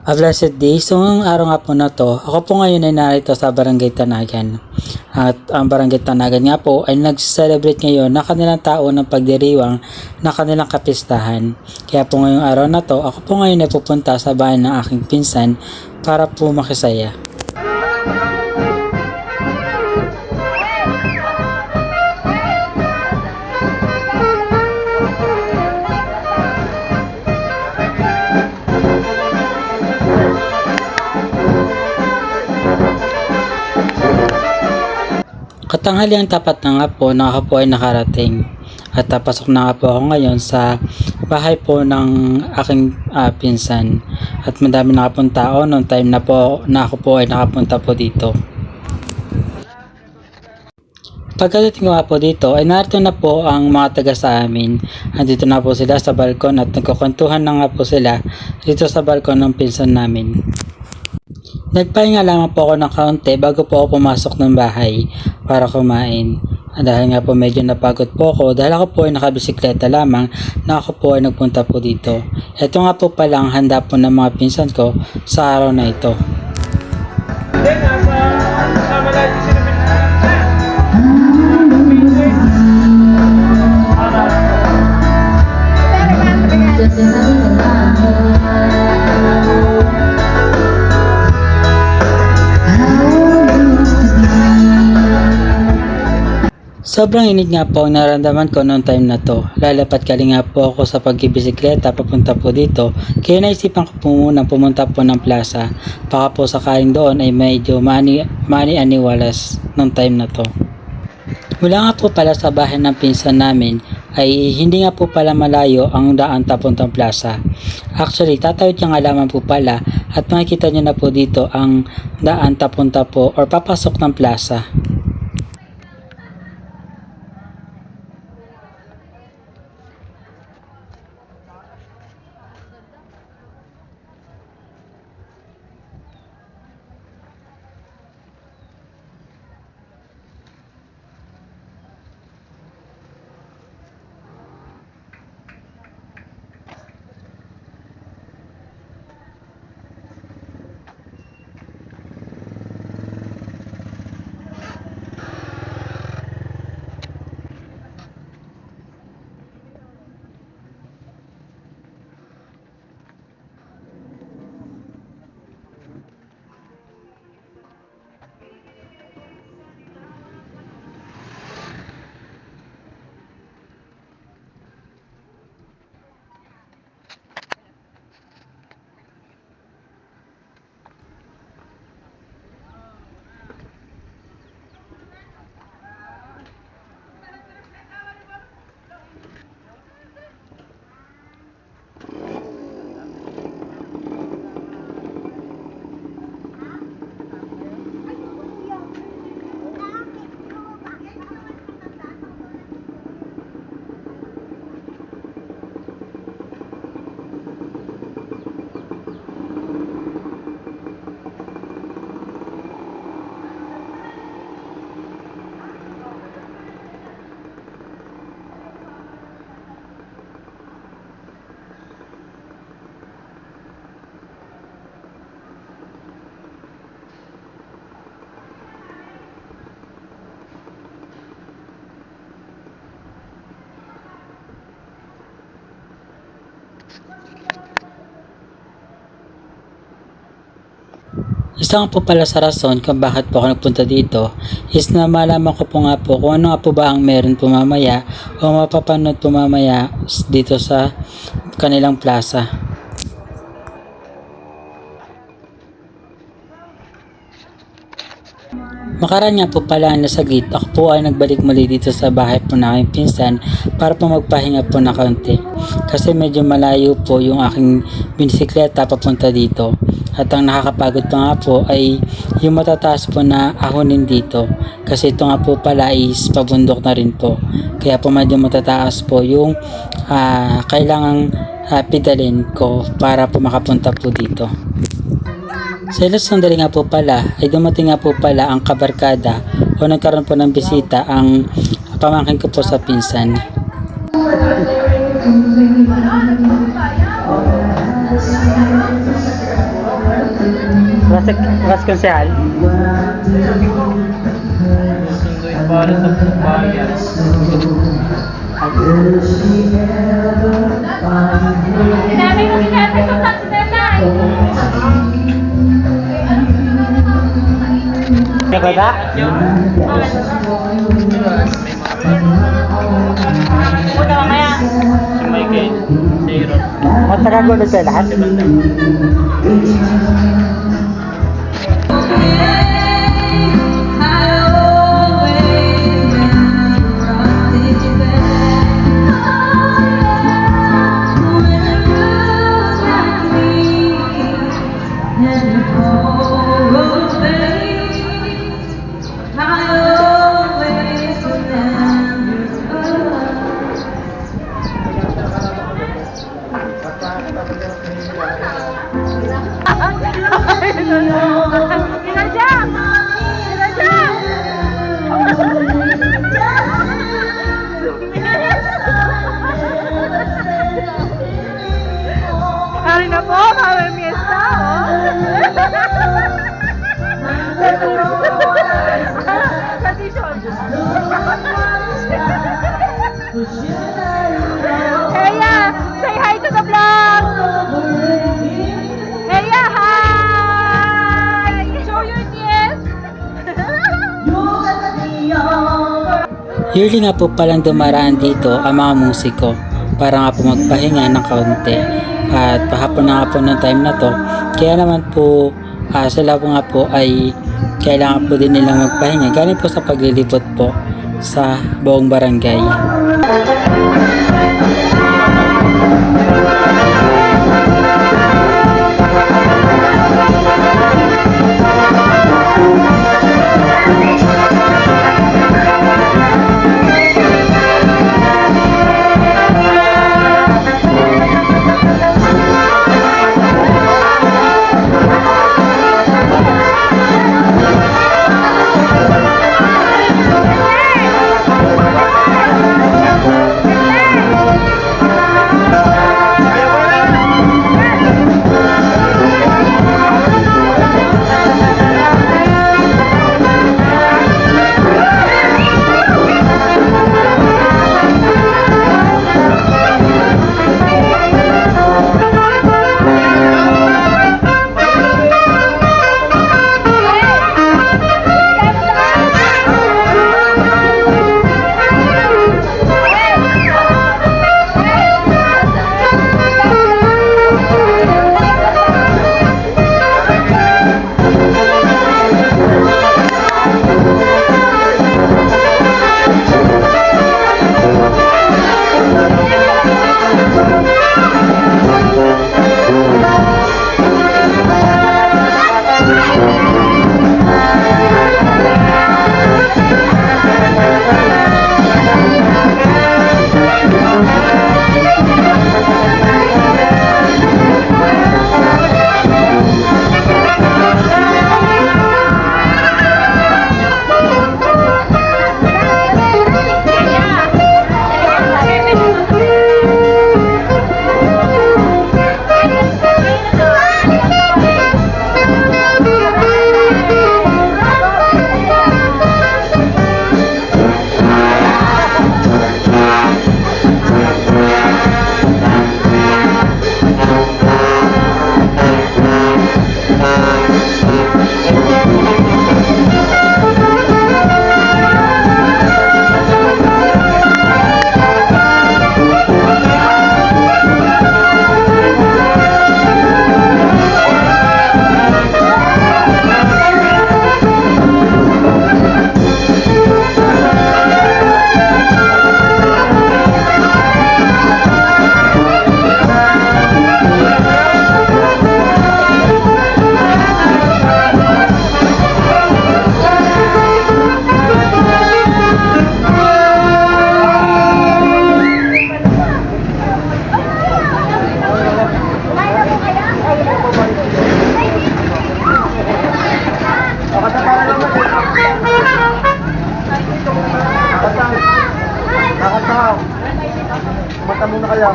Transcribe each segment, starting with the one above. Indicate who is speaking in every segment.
Speaker 1: A blessed day. So ngayong araw nga po na to, ako po ngayon ay narito sa Barangay Tanagan. At ang Barangay Tanagan nga po ay nag-celebrate ngayon na kanilang taon ng pagdiriwang na kanilang kapistahan. Kaya po ngayong araw na to, ako po ngayon ay pupunta sa bahay ng aking pinsan para po makisaya. Katanghaliang tapat na nga po na ako po ay nakarating at pasok na nga po ako ngayon sa bahay po ng aking pinsan at madami na pong tao noong time na po na ako po ay nakapunta po dito. Pagkadating ko nga po dito ay narito na po ang mga taga sa amin. Andito na po sila sa balkon at nagkukwentuhan na nga po sila dito sa balkon ng pinsan namin. Nagpahinga lamang po ako ng kaunti bago po ako pumasok ng bahay para kumain. Dahil nga po medyo napagod po ako dahil ako po ay nakabisikleta lamang na ako po ay nagpunta po dito. Ito nga po pala ang handa po ng mga pinsan ko sa araw na ito. Sobrang init nga po ang naramdaman ko noong time na to. Lalapat kali nga po ako sa pagbibisikleta papunta po dito. Kaya naisipan ko po muna pumunta po ng plaza. Baka po sakaling doon ay medyo mani-aniwalas noong time na to. Mula nga po pala sa bahay ng pinsan namin ay hindi nga po pala malayo ang daan papuntang plaza. Actually, tatawid niya nga lamang po pala at makikita niyo na po dito ang daan papunta po or papasok ng plaza. Isa nga po pala sa rason kung bakit po ako nagpunta dito is na malaman ko po nga po kung ano nga po ba ang meron po mamaya o mapapanood po mamaya dito sa kanilang plaza. Makaraan nga po pala na saglit, ako po ay nagbalik muli dito sa bahay po na aking pinsan para po magpahinga po na kaunti. Kasi medyo malayo po yung aking bisikleta papunta dito. At ang nakakapagod pa nga po ay yung matataas po na ahonin dito. Kasi ito nga po pala is pabundok na rin po. Kaya po medyo matataas po yung kailangang pedalin ko para po makapunta po dito. Sa ilang sandali nga po pala ay dumating nga po pala ang kabarkada o nagkaroon po ng bisita ang pamangkin ko po sa pinsan. Konsehal.
Speaker 2: Sunduin para sa bayan.
Speaker 3: Sinabi ko sa Stella.
Speaker 1: Nagada?
Speaker 3: Puta mamaya.
Speaker 2: Si Michael, si Aaron.
Speaker 1: Matakagulo sa lahat.
Speaker 3: Ari na po, mami miesta, Tradition. Heya, say hi to the vlog. Heya, hi. Show your teeth.
Speaker 1: Yearly nga po palang dumaraan dito ang mga musiko para nga po magpahinga ng kaunti. At pahapon na nga po ng time na to. Kaya naman po sila po nga po ay kailangan po din nilang magpahinga. Galing po sa paglilibot po sa buong barangay.
Speaker 2: Mata muna kaya.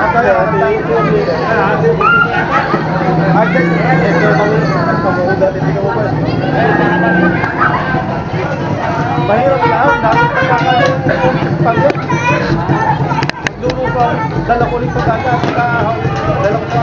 Speaker 2: Nakataya.
Speaker 4: Mahirap lang, dapat pagkakapagod. Maglulo ko, dala ko rin pagkaka, dala ko sa...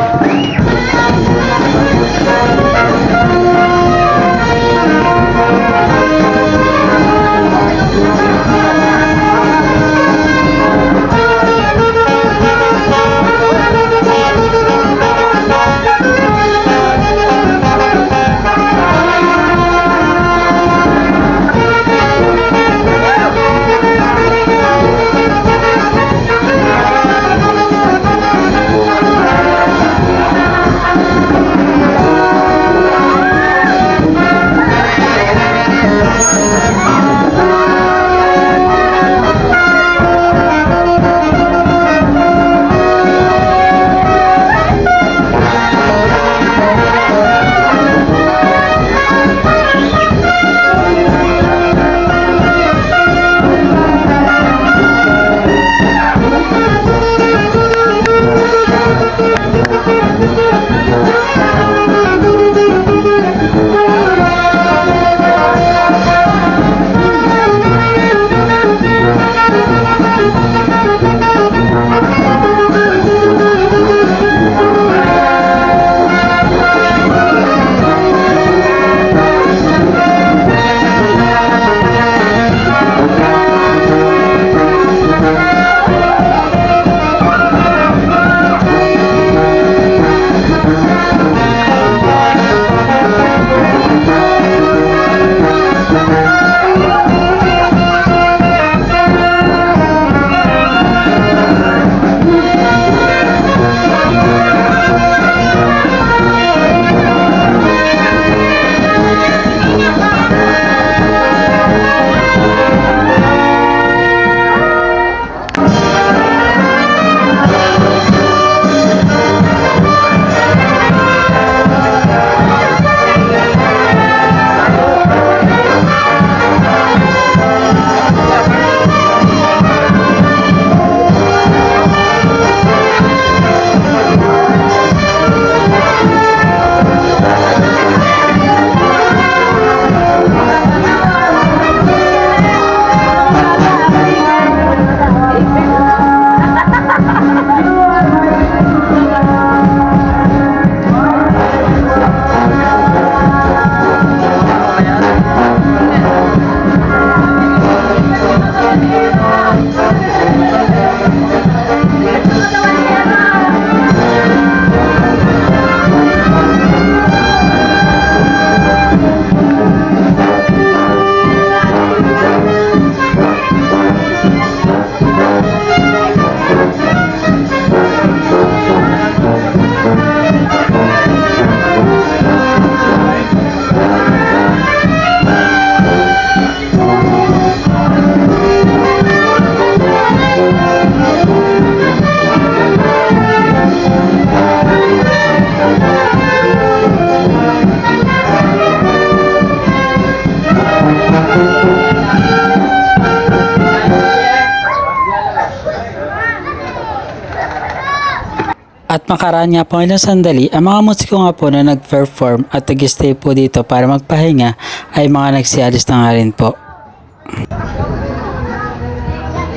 Speaker 1: At makaraan nga po ilang sandali, ang mga musiko nga po na nag-perform at nag-stay po dito para magpahinga ay mga nagsialis na nga rin po.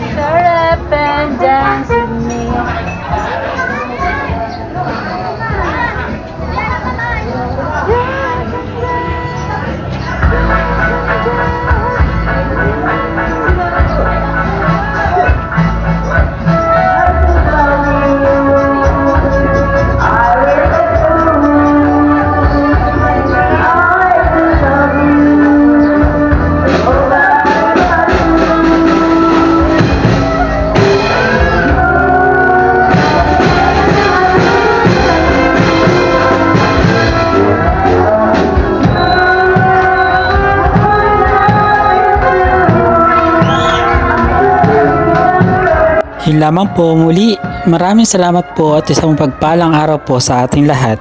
Speaker 3: Shut up and dance with me. Yun lamang po muli. Maraming salamat po at isang pagpalang araw po sa ating lahat.